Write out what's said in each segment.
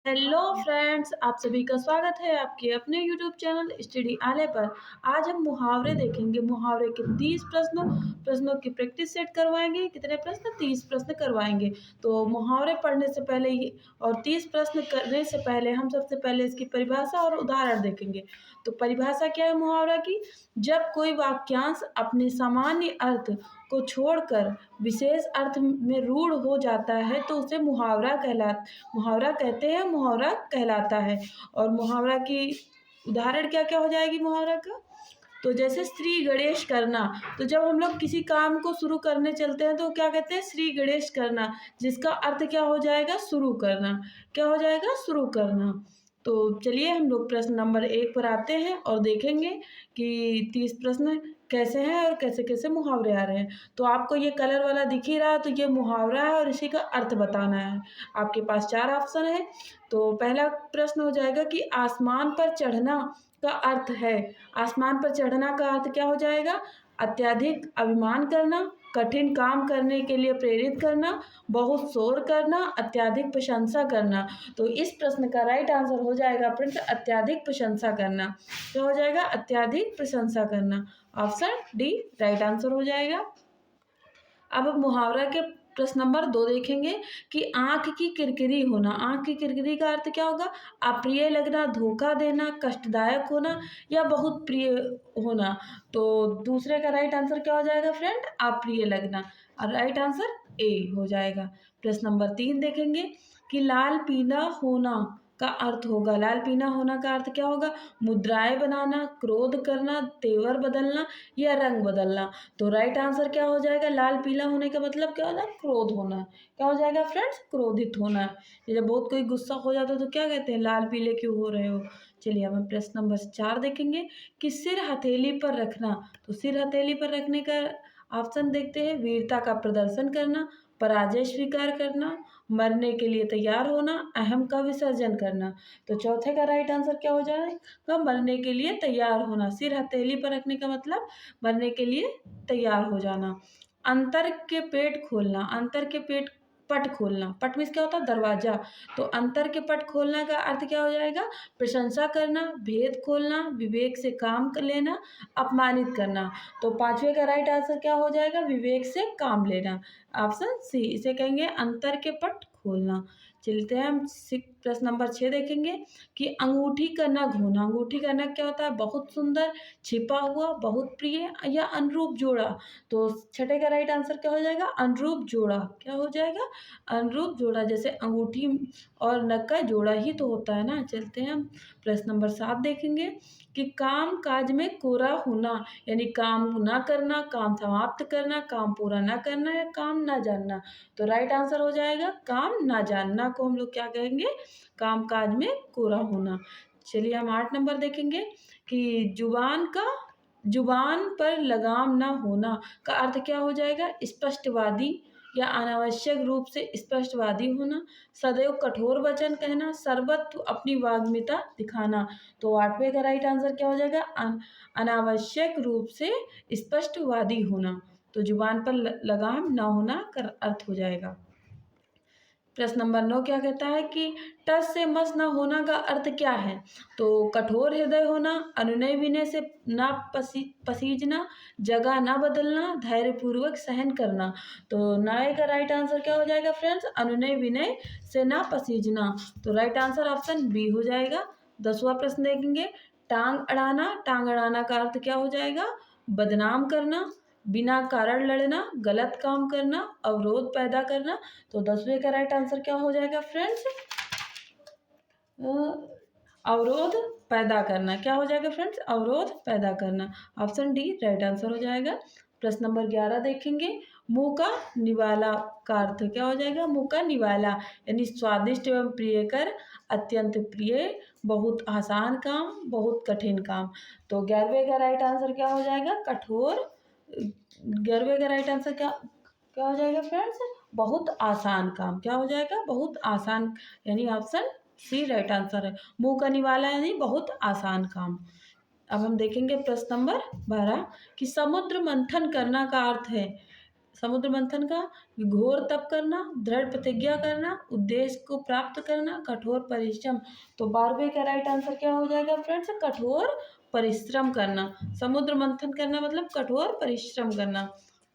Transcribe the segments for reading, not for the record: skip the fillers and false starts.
Hello friends, आप सभी का स्वागत है आपके अपने यूट्यूब चैनल स्टडी आले पर। आज हम मुहावरे देखेंगे। मुहावरे के 30 प्रश्नों की प्रैक्टिस सेट करवाएंगे। कितने प्रश्न? 30 प्रश्न करवाएंगे। तो मुहावरे पढ़ने से पहले ही और 30 प्रश्न करने से पहले हम सबसे पहले इसकी परिभाषा और उदाहरण देखेंगे। तो परिभाषा क्या है मुहावरा की? जब कोई वाक्यांश अपने सामान्य अर्थ को छोड़कर विशेष अर्थ में रूढ़ हो जाता है तो उसे मुहावरा कहते हैं, मुहावरा कहलाता है। और मुहावरा की उदाहरण क्या क्या हो जाएगी मुहावरा का? तो जैसे श्री गणेश करना। तो जब हम लोग किसी काम को शुरू करने चलते हैं तो क्या कहते हैं? श्री गणेश करना, जिसका अर्थ क्या हो जाएगा? शुरू करना। क्या हो जाएगा? शुरू करना। तो चलिए हम लोग प्रश्न नंबर 1 पर आते हैं और देखेंगे कि 30 प्रश्न कैसे हैं और कैसे कैसे मुहावरे आ रहे हैं। तो आपको ये कलर वाला दिख ही रहा, तो ये मुहावरा है और इसी का अर्थ बताना है। आपके पास 4 ऑप्शन है। तो पहला प्रश्न हो जाएगा कि आसमान पर चढ़ना का अर्थ है। आसमान पर चढ़ना का अर्थ क्या हो जाएगा? अत्यधिक अभिमान करना, कठिन काम करने के लिए प्रेरित करना, बहुत शोर करना, अत्यधिक प्रशंसा करना। तो इस प्रश्न का राइट आंसर हो जाएगा फ्रेंड्स अत्यधिक प्रशंसा करना। क्या हो जाएगा? अत्यधिक प्रशंसा करना। ऑप्शन डी राइट आंसर हो जाएगा। अब मुहावरा के प्रश्न नंबर 2 देखेंगे कि आँख की किरकिरी होना। आँख की किरकिरी का अर्थ क्या होगा? अप्रिय लगना, धोखा देना, कष्टदायक होना या बहुत प्रिय होना। तो दूसरे का राइट आंसर क्या हो जाएगा फ्रेंड? अप्रिय लगना। और राइट आंसर ए हो जाएगा। प्रश्न नंबर 3 देखेंगे कि लाल पीला होना का अर्थ होगा। लाल पीला होना का अर्थ क्या होगा? मुद्राएं बनाना, क्रोध करना, तेवर बदलना या रंग बदलना। तो राइट आंसर क्या हो जाएगा? लाल पीला होने का मतलब क्या होता है? क्रोध होना। क्या हो जाएगा फ्रेंड्स? क्रोधित होना। ये जब बहुत कोई गुस्सा हो जाता है तो क्या कहते हैं? लाल पीले क्यों हो रहे हो। चलिए अब हम प्रश्न नंबर 4 देखेंगे कि सिर हथेली पर रखना। तो सिर हथेली पर रखने का ऑप्शन देखते हैं। वीरता का प्रदर्शन करना, पराजय स्वीकार करना, मरने के लिए तैयार होना, अहम का विसर्जन करना। तो चौथे का राइट आंसर क्या हो जाएगा? मरने के लिए तैयार होना। सिर हथेली पर रखने का मतलब मरने के लिए तैयार हो जाना। अंतर के पेट खोलना। अंतर के पेट पट खोलना। पट मीन्स क्या होता है? दरवाजा। तो अंतर के पट खोलना का अर्थ क्या हो जाएगा? प्रशंसा करना, भेद खोलना, विवेक से काम कर लेना, अपमानित करना। तो पांचवे का राइट आंसर क्या हो जाएगा? विवेक से काम लेना। ऑप्शन सी इसे कहेंगे अंतर के पट खोलना। चलते हैं हम प्रश्न नंबर 6 देखेंगे कि अंगूठी का नग होना। अंगूठी का नग क्या होता है? बहुत सुंदर, छिपा हुआ, बहुत प्रिय या अनुरूप जोड़ा। तो छठे का राइट आंसर क्या हो जाएगा? अनुरूप जोड़ा। क्या हो जाएगा? अनुरूप जोड़ा। जैसे अंगूठी और नग का जोड़ा ही तो होता है ना। चलते हैं हम प्रश्न नंबर 7 देखेंगे कि काम काज में कोरा होना, यानी काम ना करना, काम समाप्त करना, काम पूरा ना करना या काम ना जानना। तो राइट आंसर हो जाएगा काम ना जानना को हम लोग क्या कहेंगे? काम काज में कोरा होना। चलिए हम 8 नंबर देखेंगे कि जुबान पर लगाम ना होना का अर्थ क्या हो जाएगा? स्पष्टवादी या अनावश्यक रूप से स्पष्टवादी होना, सदैव कठोर वचन कहना, सर्वत्र अपनी वाग्मिता दिखाना। तो 8वें का राइट आंसर क्या हो जाएगा? अनावश्यक रूप से स्पष्टवादी होना। तो जुबान पर लगाम ना होना का अर्थ हो जाएगा। प्रश्न नंबर 9 क्या कहता है कि टस से मस न होना का अर्थ क्या है? तो कठोर हृदय होना, अनुनय विनय से ना पसीजना, जगह ना बदलना, धैर्यपूर्वक सहन करना। तो 9 का राइट आंसर क्या हो जाएगा फ्रेंड्स? अनुनय विनय से ना पसीजना। तो राइट आंसर ऑप्शन बी हो जाएगा। 10वां प्रश्न देखेंगे टांग अड़ाना। टांग अड़ाना का अर्थ क्या हो जाएगा? बदनाम करना, बिना कारण लड़ना, गलत काम करना, अवरोध पैदा करना। तो 10वें का राइट आंसर क्या हो जाएगा फ्रेंड्स? अवरोध पैदा करना। क्या हो जाएगा फ्रेंड्स? अवरोध पैदा करना। ऑप्शन डी राइट आंसर हो जाएगा। प्रश्न नंबर 11 देखेंगे मुंह का निवाला का अर्थ क्या हो जाएगा? मुंह का निवाला यानी स्वादिष्ट एवं प्रियकर, अत्यंत प्रिय, बहुत आसान काम, बहुत कठिन काम। तो 11वें का राइट आंसर क्या हो जाएगा? कठोर। 11वें का राइट आंसर क्या क्या हो जाएगा फ्रेंड्स? बहुत आसान काम। क्या हो जाएगा? बहुत आसान, यानी ऑप्शन सी राइट आंसर है। मुंह का निवाला यानी बहुत आसान काम। अब हम देखेंगे प्रश्न नंबर 12 कि समुद्र मंथन करना का अर्थ है। समुद्र मंथन का घोर तप करना, दृढ़ प्रतिज्ञा करना, उद्देश्य को प्राप्त करना, कठोर परिश्रम। तो 12वें का राइट आंसर क्या हो जाएगा फ्रेंड्स? कठोर परिश्रम करना। समुद्र मंथन करना मतलब कठोर परिश्रम करना।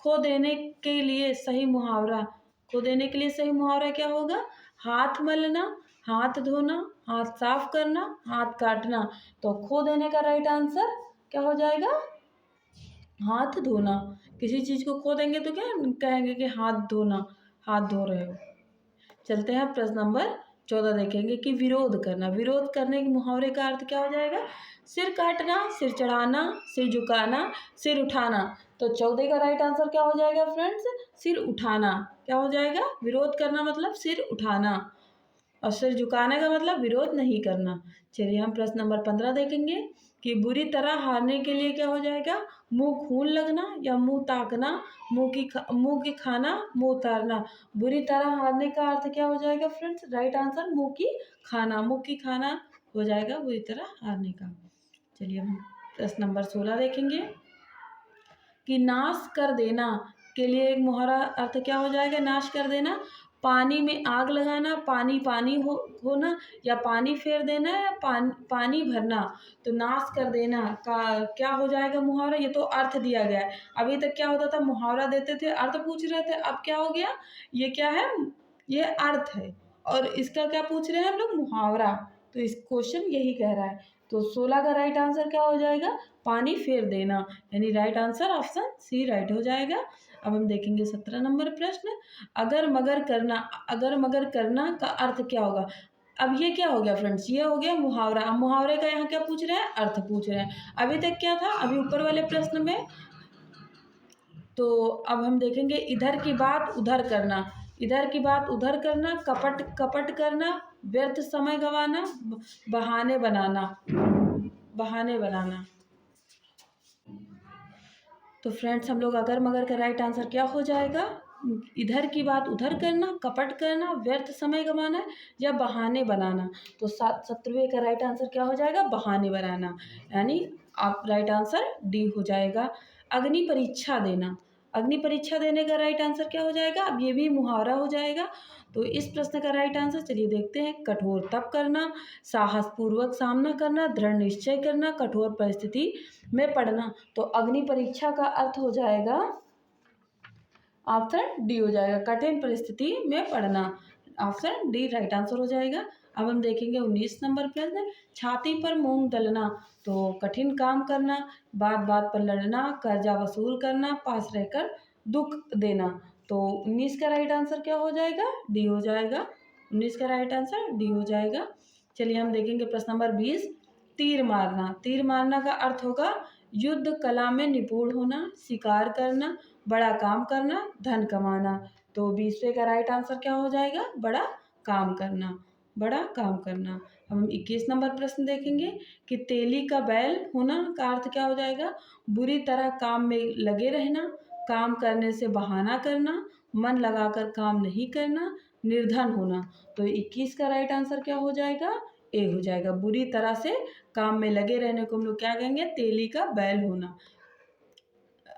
खो देने के लिए सही मुहावरा, खो देने के लिए सही मुहावरा क्या होगा? हाथ मलना, हाथ धोना, हाथ साफ करना, हाथ काटना। तो खो देने का राइट आंसर क्या हो जाएगा? हाथ धोना। किसी चीज को खो देंगे तो क्या कहेंगे कि हाथ धोना, हाथ धो रहे हो। चलते हैं प्रश्न नंबर 14 देखेंगे कि विरोध करना। विरोध करने के मुहावरे का अर्थ क्या हो जाएगा? सिर काटना, सिर चढ़ाना, सिर झुकाना, सिर उठाना। तो 14 का राइट आंसर क्या हो जाएगा फ्रेंड्स? सिर उठाना। क्या हो जाएगा? विरोध करना मतलब सिर उठाना, और सिर झुकाने का मतलब विरोध नहीं करना। चलिए हम प्रश्न नंबर 15 देखेंगे कि बुरी तरह हारने के लिए क्या हो जाएगा? मुंह खून लगना या मुंह ताकना, मुंह की खाना, मुंह उतारना। बुरी तरह हारने का अर्थ क्या हो जाएगा फ्रेंड्स? राइट आंसर मुंह की खाना, मुंह की खाना हो जाएगा बुरी तरह हारने का। चलिए हम प्रश्न नंबर 16 देखेंगे कि नाश कर देना के लिए एक मुहावरा अर्थ क्या हो जाएगा? नाश कर देना, पानी में आग लगाना, पानी पानी होना, या पानी फेर देना, या पानी भरना। तो नाश कर देना का क्या हो जाएगा मुहावरा? ये तो अर्थ दिया गया है। अभी तक क्या होता था? मुहावरा देते थे, अर्थ पूछ रहे थे। अब क्या हो गया? ये क्या है? ये अर्थ है, और इसका क्या पूछ रहे हैं हम लोग? मुहावरा। तो इस क्वेश्चन यही कह रहा है। तो 16 का राइट आंसर क्या हो जाएगा? पानी फेर देना, यानी right answer option C right हो जाएगा। अब हम देखेंगे 17 नंबर प्रश्न। अगर मगर करना, अगर मगर करना का अर्थ क्या होगा? अब ये क्या हो गया फ्रेंड्स? ये हो गया मुहावरा। अब मुहावरे का यहाँ क्या पूछ रहे हैं? अर्थ पूछ रहे हैं। अभी तक क्या था? अभी ऊपर वाले प्रश्न में तो अब हम देखेंगे इधर की बात उधर करना, इधर की बात उधर करना, कपट कपट करना, व्यर्थ समय गंवाना, बहाने बनाना, बहाने बनाना। तो फ्रेंड्स हम लोग अगर मगर का राइट आंसर क्या हो जाएगा? इधर की बात उधर करना, कपट करना, व्यर्थ समय गंवाना, या बहाने बनाना। तो 17वें का राइट आंसर क्या हो जाएगा? बहाने बनाना, यानी आप राइट आंसर डी हो जाएगा। अग्नि परीक्षा देना, अग्नि परीक्षा देने का राइट आंसर क्या हो जाएगा? अब ये भी मुहावरा हो जाएगा। तो इस प्रश्न का राइट आंसर चलिए देखते हैं। कठोर तप करना, साहस पूर्वक सामना करना, दृढ़ निश्चय करना, कठोर परिस्थिति में पढ़ना। तो अग्नि परीक्षा का अर्थ हो जाएगा ऑप्शन डी हो जाएगा, कठिन परिस्थिति में पढ़ना। ऑप्शन डी राइट आंसर हो जाएगा। अब हम देखेंगे 19 नंबर प्रश्न। छाती पर मूंग दलना, तो कठिन काम करना, बात बात पर लड़ना, कर्जा वसूल करना, पास रहकर दुख देना। तो 19 का राइट आंसर क्या हो जाएगा? डी हो जाएगा। 19 का राइट आंसर डी हो जाएगा। चलिए हम देखेंगे प्रश्न नंबर 20। तीर मारना, तीर मारना का अर्थ होगा युद्ध कला में निपुण होना, शिकार करना, बड़ा काम करना, धन कमाना। तो 20वें का राइट आंसर क्या हो जाएगा? बड़ा काम करना, बड़ा काम करना। अब हम 21 नंबर प्रश्न देखेंगे कि तेली का बैल होना का अर्थ क्या हो जाएगा? बुरी तरह काम में लगे रहना, काम करने से बहाना करना, मन लगाकर काम नहीं करना, निर्धन होना। तो 21 का राइट आंसर क्या हो जाएगा? ए हो जाएगा। बुरी तरह से काम में लगे रहने को हम लोग क्या कहेंगे? तेली का बैल होना।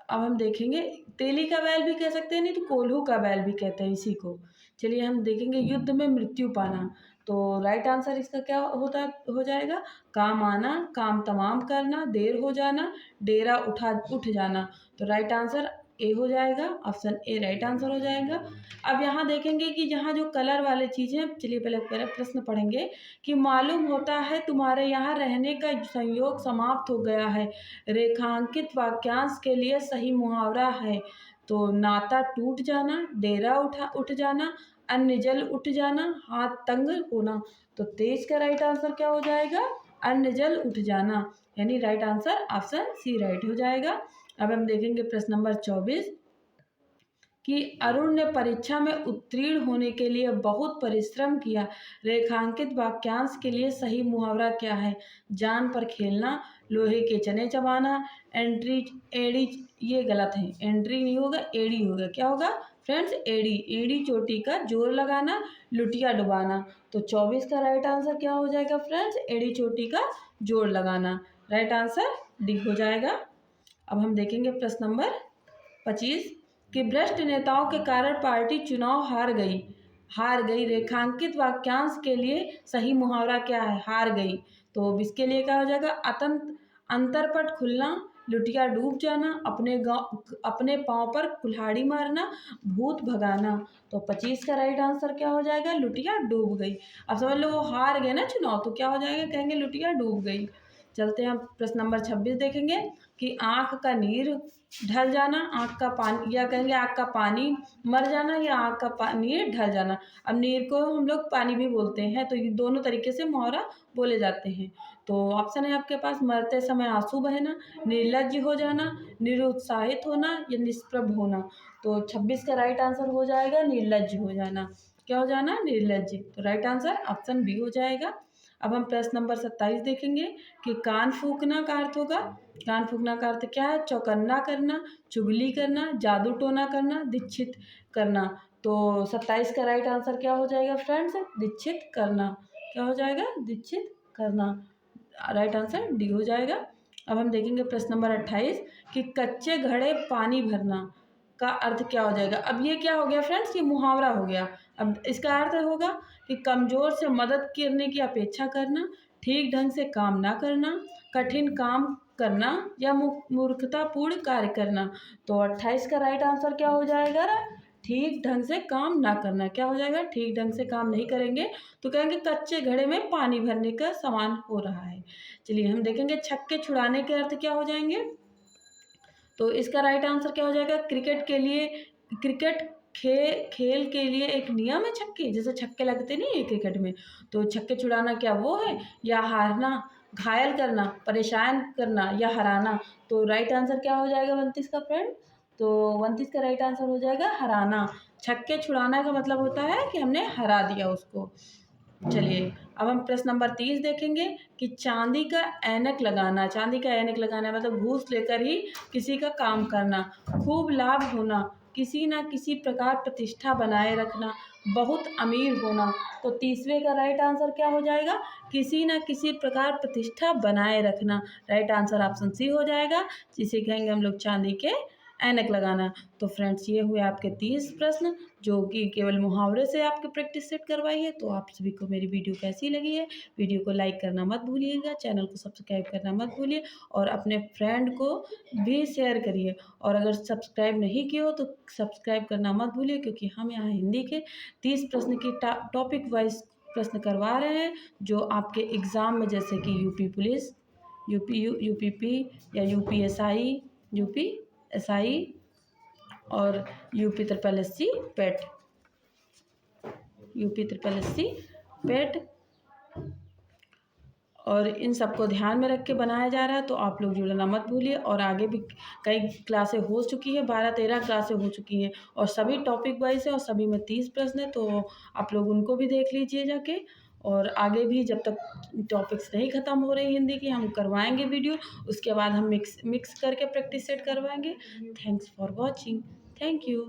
अब हम देखेंगे तेली का बैल भी कह सकते हैं, नहीं तो कोल्हू का बैल भी कहते हैं इसी को। चलिए हम देखेंगे युद्ध में मृत्यु पाना। तो राइट आंसर इसका क्या होता हो जाएगा? काम आना, काम तमाम करना, देर हो जाना, डेरा उठ जाना। तो राइट आंसर ए हो जाएगा। ऑप्शन ए राइट आंसर हो जाएगा। अब यहाँ देखेंगे कि जहाँ जो कलर वाले चीज़ें, चलिए पहले पहले प्रश्न पढ़ेंगे कि मालूम होता है तुम्हारे यहाँ रहने का संयोग समाप्त हो गया है। रेखांकित वाक्यांश के लिए सही मुहावरा है। तो नाता टूट जाना, डेरा उठ जाना, अन्न जल उठ जाना, हाथ तंग होना। तो 23 का राइट आंसर क्या हो जाएगा? अन्न जल उठ जाना, यानी right answer option C right हो जाएगा। अब हम देखेंगे प्रश्न नंबर 24 कि अरुण ने परीक्षा में उत्तीर्ण होने के लिए बहुत परिश्रम किया। रेखांकित वाक्यांश के लिए सही मुहावरा क्या है? जान पर खेलना, लोहे के चने चबाना, एंट्री एड़ी, ये गलत है, एंट्री नहीं होगा, एड़ी होगा। क्या होगा फ्रेंड्स? एड़ी, एड़ी चोटी का जोर लगाना, लुटिया डुबाना। तो 24 का राइट आंसर क्या हो जाएगा फ्रेंड्स? एड़ी चोटी का जोर लगाना। राइट आंसर डी हो जाएगा। अब हम देखेंगे प्रश्न नंबर 25 कि भ्रष्ट नेताओं के कारण पार्टी चुनाव हार गई। रेखांकित वाक्यांश के लिए सही मुहावरा क्या है? हार गई। तो इसके लिए क्या हो जाएगा? अंतरपट खुलना, लुटिया डूब जाना, अपने पाँव पर कुल्हाड़ी मारना, भूत भगाना। तो 25 का राइट आंसर क्या हो जाएगा? लुटिया डूब गई। अब समझ लो वो हार गए ना चुनाव, तो क्या हो जाएगा? कहेंगे लुटिया डूब गई। चलते हैं प्रश्न नंबर 26 देखेंगे कि आँख का नीर ढल जाना, आँख का पानी, या कहेंगे आँख का पानी मर जाना या आँख का नीर ढल जाना। अब नीर को हम लोग पानी भी बोलते हैं, तो ये दोनों तरीके से मुहावरा बोले जाते हैं। तो ऑप्शन है आपके पास, मरते समय आंसू बहना, निर्लज्ज हो जाना, निरुत्साहित होना या निष्प्रभ होना। तो 26 का राइट आंसर हो जाएगा निर्लज्ज हो जाना। क्या हो जाना? निर्लज्ज। तो राइट आंसर ऑप्शन बी हो जाएगा। अब हम प्रश्न नंबर 27 देखेंगे कि कान फूकना का अर्थ होगा। कान फूकना का अर्थ क्या है? चौकन्ना करना, चुगली करना, जादू टोना करना, दीक्षित करना। तो 27 का राइट आंसर क्या हो जाएगा फ्रेंड्स? दीक्षित करना। क्या हो जाएगा? दीक्षित करना। राइट आंसर डी हो जाएगा। अब हम देखेंगे प्रश्न नंबर 28 कि कच्चे घड़े पानी भरना का अर्थ क्या हो जाएगा। अब ये क्या हो गया फ्रेंड्स? ये मुहावरा हो गया। अब इसका अर्थ होगा कि कमज़ोर से मदद करने की अपेक्षा करना, ठीक ढंग से काम ना करना, कठिन काम करना या मूर्खतापूर्ण कार्य करना। तो 28 का राइट आंसर क्या हो जाएगा? ठीक ढंग से काम ना करना। क्या हो जाएगा? ठीक ढंग से काम नहीं करेंगे तो कहेंगे कच्चे घड़े में पानी भरने का समान हो रहा है। चलिए हम देखेंगे छक्के छुड़ाने के अर्थ क्या हो जाएंगे। तो इसका राइट आंसर क्या हो जाएगा? क्रिकेट खेल के लिए एक नियम है छक्के, जैसे छक्के लगते नहीं है क्रिकेट में, तो छक्के छुड़ाना क्या वो है? या हारना, घायल करना, परेशान करना या हराना। तो राइट आंसर क्या हो जाएगा 29 का फ्रेंड? तो 29 का राइट आंसर हो जाएगा हराना। छक्के छुड़ाना का मतलब होता है कि हमने हरा दिया उसको। चलिए अब हम प्रश्न नंबर 30 देखेंगे कि चांदी का ऐनक लगाना। चांदी का ऐनक लगाना मतलब घूस लेकर ही किसी का काम करना, खूब लाभ होना, किसी न किसी प्रकार प्रतिष्ठा बनाए रखना, बहुत अमीर होना। तो 30वें का राइट आंसर क्या हो जाएगा? किसी न किसी प्रकार प्रतिष्ठा बनाए रखना। राइट आंसर ऑप्शन सी हो जाएगा, जिसे कहेंगे हम लोग चांदी के ऐनक लगाना। तो फ्रेंड्स ये हुए आपके 30 प्रश्न जो कि केवल मुहावरे से आपके प्रैक्टिस सेट करवाई है। तो आप सभी को मेरी वीडियो कैसी लगी है? वीडियो को लाइक करना मत भूलिएगा, चैनल को सब्सक्राइब करना मत भूलिए और अपने फ्रेंड को भी शेयर करिए। और अगर सब्सक्राइब नहीं किए हो तो सब्सक्राइब करना मत भूलिए, क्योंकि हम यहाँ हिंदी के 30 प्रश्न की टॉपिक वाइज प्रश्न करवा रहे हैं जो आपके एग्ज़ाम में, जैसे कि यूपी पुलिस, यूपीपी या यूपीएसआई और यूपी SSC पेट और इन सबको ध्यान में रख के बनाया जा रहा है। तो आप लोग जुड़ना मत भूलिए। और आगे भी कई क्लासें हो चुकी हैं, 12-13 क्लासें हो चुकी हैं और सभी टॉपिक वाइज है और सभी में 30 प्रश्न है। तो आप लोग उनको भी देख लीजिए जाके। और आगे भी जब तक टॉपिक्स नहीं ख़त्म हो रही हिंदी की, हम करवाएंगे वीडियो, उसके बाद हम मिक्स करके प्रैक्टिस सेट करवाएंगे। Thanks for watching. Thank you.